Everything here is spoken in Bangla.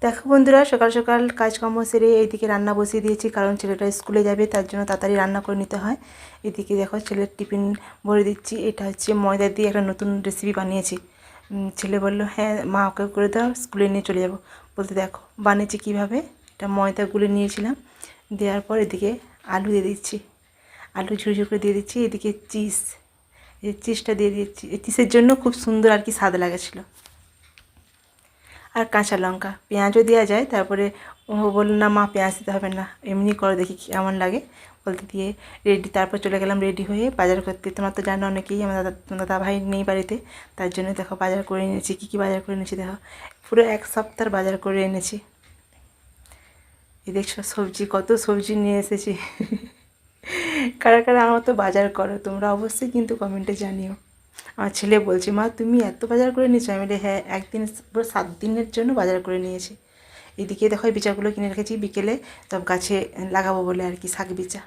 দেখো বন্ধুরা, সকাল সকাল কাজকর্ম সেরে এইদিকে রান্না বসিয়ে দিয়েছি, কারণ ছেলেটা স্কুলে যাবে, তার জন্য তাড়াতাড়ি রান্না করে নিতে হয়। এদিকে দেখো ছেলের টিফিন ভরে দিচ্ছি। এটা হচ্ছে ময়দা দিয়ে একটা নতুন রেসিপি বানিয়েছি। ছেলে বললো হ্যাঁ মা, ওকে করে দাও, স্কুলে নিয়ে চলে যাব। বলতে দেখো বানিয়েছি কীভাবে। এটা ময়দা গুলে নিয়েছিলাম, দেওয়ার পর এদিকে আলু দিয়ে দিচ্ছি, আলু ঝুড়ি ঝুড়ি করে দিয়ে দিচ্ছি। এদিকে চিজ, এই চিজটা দিয়ে দিচ্ছি। এই চিজের জন্য খুব সুন্দর আর কি স্বাদ লাগেছিলো। আর কাঁচা লঙ্কা, পেঁয়াজও দেওয়া যায়। তারপরে ও বলল না মা, পেঁয়াজ দিতে হবে না, এমনি করে দেখি কেমন লাগে। বলতে দিয়ে রেডি, তারপর চলে গেলাম রেডি হয়ে বাজার করতে। তোমরা তো জানো অনেকেই, আমার দাদা ভাই নেই বাড়িতে, তার জন্য দেখো বাজার করে এনেছি। কী কী বাজার করে এনেছি দেখো, পুরো এক সপ্তাহ বাজার করে এনেছি। এই দেখছো সবজি, কত সবজি নিয়ে এসেছি। কারা কারা আমার মতো বাজার করো তোমরা অবশ্যই কিন্তু কমেন্টে জানিও। আমার ছেলে বলছে মা তুমি এত বাজার করে নিয়েছো। আমি বলি হ্যাঁ, একদিন পুরো 7 দিনের জন্য বাজার করে নিয়েছি। এদিকে দেখো এই বিচাগুলো কিনে রেখেছি, বিকেলে সব গাছে লাগাবো বলে আর কি, শাক বিচা।